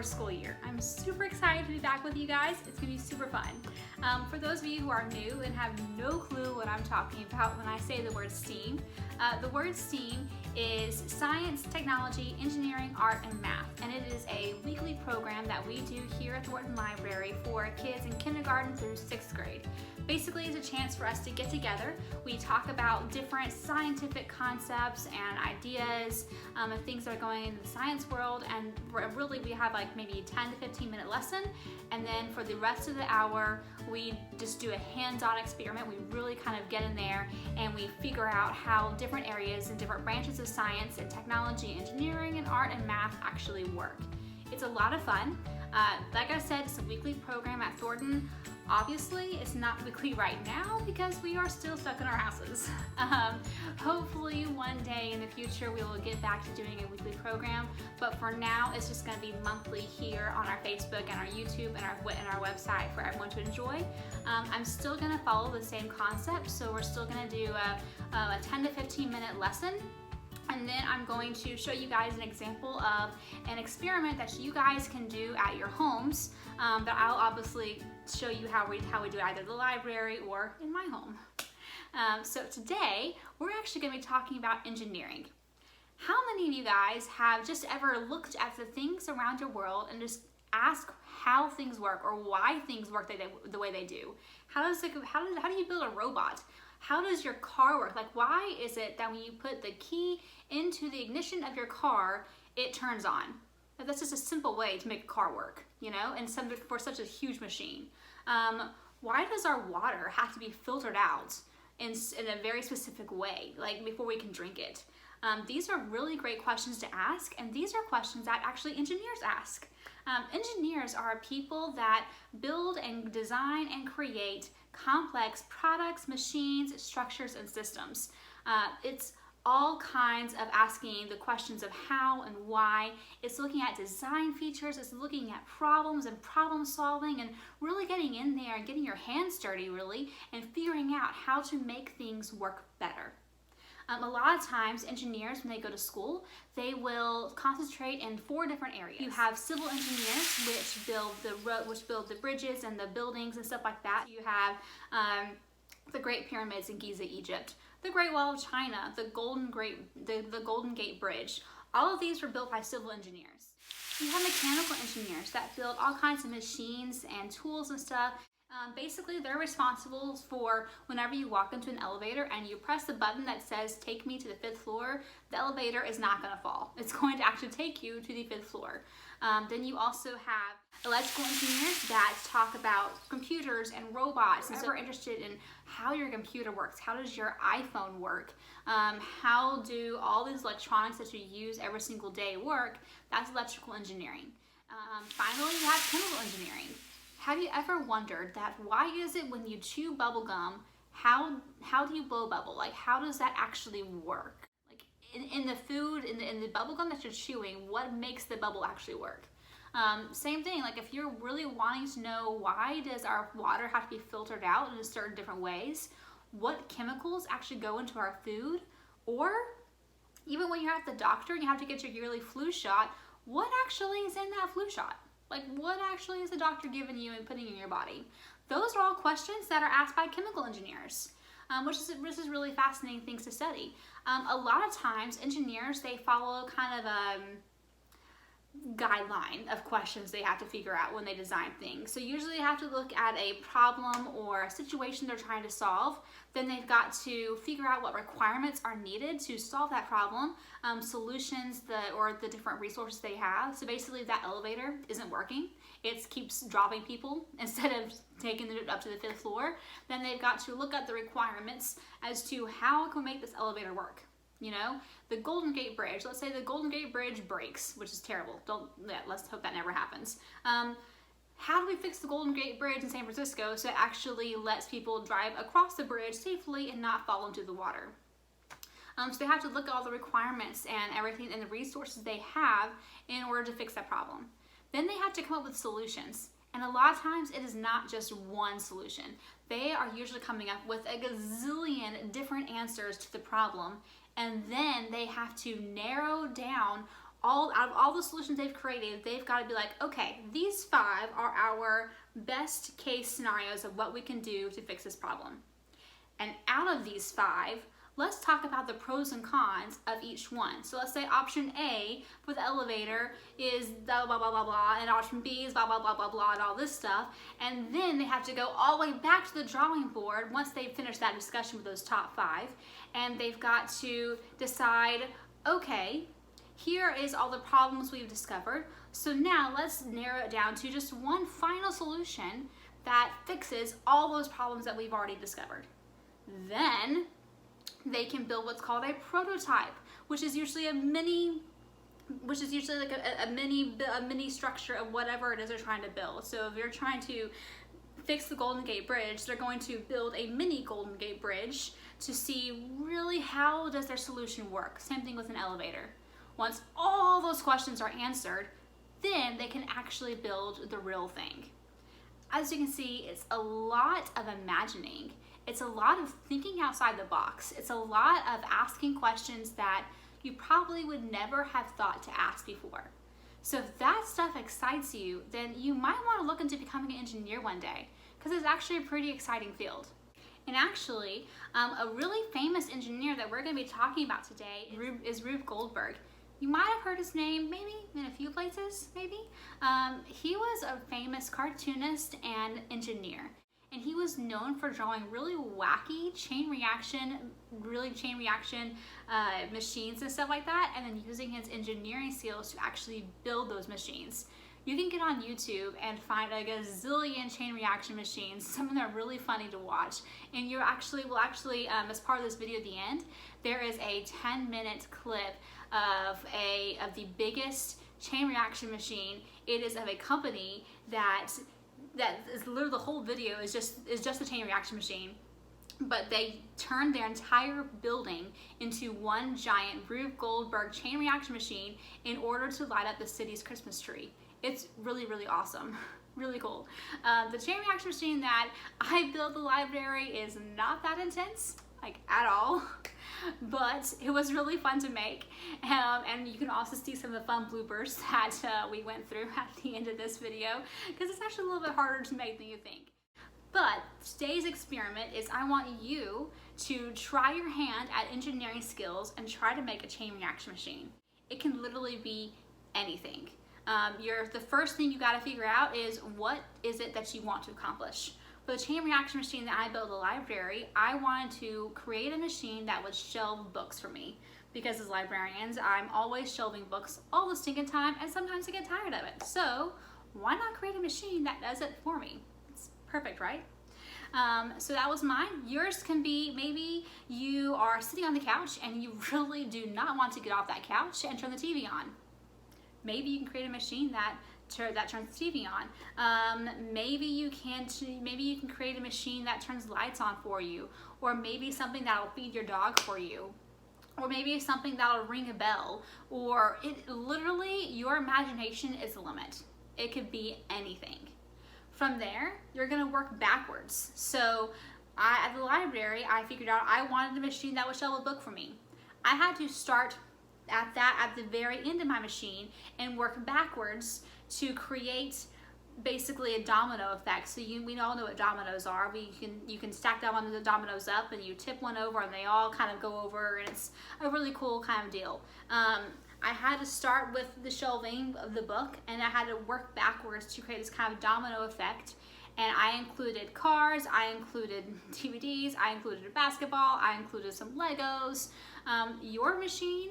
our school year. I'm super excited to be back with you guys. It's gonna be super fun. For those of you who are new and have no clue what I'm talking about when I say the word STEAM is science, technology, engineering, art, and math. And it is a weekly program that we do here at Thornton Library for kids in kindergarten through 6th grade. Basically, it's a chance for us to get together. We talk about different scientific concepts and ideas and things that are going into the science world, and really we have like maybe 10 to 15 minute lesson, and then for the rest of the hour we just do a hands-on experiment. We really kind of get in there and we figure out how different areas and different branches of science and technology, engineering and art and math actually work. It's a lot of fun. Like I said, it's a weekly program at Thornton. Obviously, it's not weekly right now because we are still stuck in our houses. Hopefully one day in the future we will get back to doing a weekly program, but for now it's just going to be monthly here on our Facebook and our YouTube and our website for everyone to enjoy. I'm still going to follow the same concept, so we're still going to do a 10 to 15 minute lesson. And then I'm going to show you guys an example of an experiment that you guys can do at your homes. But I'll obviously show you how we do it either at the library or in my home. So today we're actually going to be talking about engineering. How many of you guys have just ever looked at the things around your world and just ask how things work or why things work the way they do? How do you build a robot? How does your car work? Like, why is it that when you put the key into the ignition of your car, it turns on? That's just a simple way to make a car work, you know, and for such a huge machine. Why does our water have to be filtered out in a very specific way, like before we can drink it? These are really great questions to ask, and these are questions that actually engineers ask. Engineers are people that build and design and create complex products, machines, structures, and systems. It's all kinds of asking the questions of how and why. It's looking at design features, it's looking at problems and problem solving, and really getting in there and getting your hands dirty really, and figuring out how to make things work better. A lot of times engineers, when they go to school, they will concentrate in 4 different areas. You have civil engineers, which build the bridges and the buildings and stuff like that. You have the Great Pyramids in Giza, Egypt, the Great Wall of China, the Golden Gate Bridge. All of these were built by civil engineers. You have mechanical engineers that build all kinds of machines and tools and stuff. Basically, they're responsible for whenever you walk into an elevator and you press the button that says take me to the 5th floor, the elevator is not going to fall. It's going to actually take you to the 5th floor. Then you also have electrical engineers that talk about computers and robots, and so we're interested in how your computer works. How does your iPhone work? How do all these electronics that you use every single day work? That's electrical engineering. Finally, you have chemical engineering. Have you ever wondered that why is it when you chew bubble gum, how do you blow bubble? Like, how does that actually work? Like in the food, in the bubble gum that you're chewing, what makes the bubble actually work? Same thing, like if you're really wanting to know why does our water have to be filtered out in certain different ways, what chemicals actually go into our food, or even when you're at the doctor and you have to get your yearly flu shot, what actually is in that flu shot? Like, what actually is the doctor giving you and putting in your body? Those are all questions that are asked by chemical engineers, which is really fascinating things to study. A lot of times, engineers, they follow kind of a guideline of questions they have to figure out when they design things. So usually they have to look at a problem or a situation they're trying to solve. Then they've got to figure out what requirements are needed to solve that problem, solutions or the different resources they have. So basically that elevator isn't working. It keeps dropping people instead of taking it up to the 5th floor. Then they've got to look at the requirements as to how can we make this elevator work. You know, the Golden Gate Bridge, let's say the Golden Gate Bridge breaks, which is terrible. Let's hope that never happens. How do we fix the Golden Gate Bridge in San Francisco so it actually lets people drive across the bridge safely and not fall into the water? So they have to look at all the requirements and everything and the resources they have in order to fix that problem. Then they have to come up with solutions. And a lot of times it is not just one solution. They are usually coming up with a gazillion different answers to the problem, and then they have to narrow down out of all the solutions they've created, they've got to be like, okay, these 5 are our best case scenarios of what we can do to fix this problem. And out of these 5, let's talk about the pros and cons of each one. So let's say option A for the elevator is blah, blah, blah, blah, blah, and option B is blah, blah, blah, blah, blah, and all this stuff. And then they have to go all the way back to the drawing board once they've finished that discussion with those top 5. And they've got to decide, okay, here is all the problems we've discovered. So now let's narrow it down to just one final solution that fixes all those problems that we've already discovered. Then they can build what's called a prototype, which is usually like a mini structure of whatever it is they're trying to build. So if you're trying to fix the Golden Gate Bridge, they're going to build a mini Golden Gate Bridge to see really how does their solution work. Same thing with an elevator. Once all those questions are answered, then they can actually build the real thing. As you can see, it's a lot of imagining. It's a lot of thinking outside the box. It's a lot of asking questions that you probably would never have thought to ask before. So if that stuff excites you, then you might want to look into becoming an engineer one day, because it's actually a pretty exciting field. And actually, a really famous engineer that we're going to be talking about today is Rube Goldberg. You might have heard his name, maybe, in a few places, maybe. He was a famous cartoonist and engineer. And he was known for drawing really wacky chain reaction machines and stuff like that, and then using his engineering skills to actually build those machines. You can get on YouTube and find like a zillion chain reaction machines. Some of them are really funny to watch. And you will actually, as part of this video at the end, there is a 10-minute clip of the biggest chain reaction machine. It is of a company that is literally, the whole video is just a chain reaction machine. But they turned their entire building into one giant Rube Goldberg chain reaction machine in order to light up the city's Christmas tree. It's really, really awesome. Really cool. The chain reaction machine that I built at the library is not that intense, like at all, but it was really fun to make. And you can also see some of the fun bloopers that we went through at the end of this video, because it's actually a little bit harder to make than you think. But today's experiment is I want you to try your hand at engineering skills and try to make a chain reaction machine. It can literally be anything. The first thing you got to figure out is what is it that you want to accomplish. For the chain reaction machine that I built at the library, I wanted to create a machine that would shelve books for me. Because as librarians, I'm always shelving books all the stinking time, and sometimes I get tired of it. So why not create a machine that does it for me? It's perfect, right? So that was mine. Yours can be, maybe you are sitting on the couch and you really do not want to get off that couch and turn the TV on. Maybe you can create a machine that turns the TV on. Maybe you can create a machine that turns lights on for you, or maybe something that'll feed your dog for you, or maybe something that'll ring a bell, or literally your imagination is the limit. It could be anything. From there, you're gonna work backwards. So at the library, I figured out I wanted a machine that would shelve a book for me. I had to start at the very end of my machine and work backwards to create basically a domino effect. So we all know what dominoes are. You can stack them on the dominoes up, and you tip one over and they all kind of go over, and it's a really cool kind of deal. I had to start with the shelving of the book, and I had to work backwards to create this kind of domino effect. And I included cars, I included DVDs, I included a basketball, I included some Legos. Your machine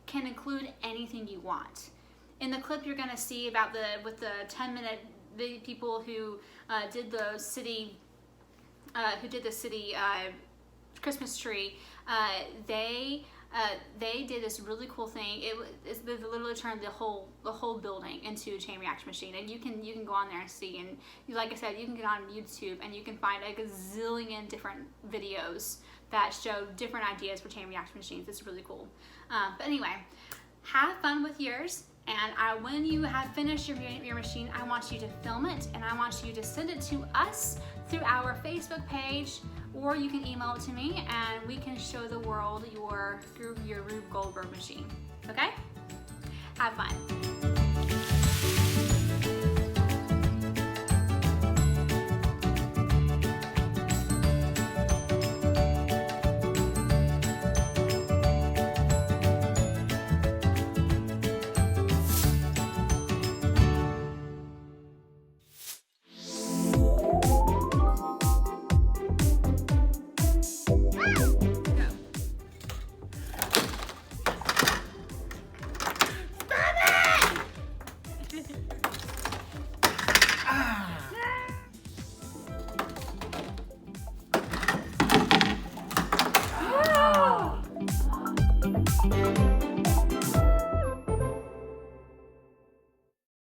can include anything you want. In the clip you're gonna see about the 10-minute people who did the city Christmas tree, they did this really cool thing. They literally turned the whole building into a chain reaction machine, and you can go on there and see. And like I said, you can get on YouTube and you can find like a zillion different videos that show different ideas for chain reaction machines. It's really cool. But anyway, have fun with yours. And when you have finished your machine, I want you to film it, and I want you to send it to us through our Facebook page, or you can email it to me, and we can show the world your Rube Goldberg machine. Okay? Have fun. Ah.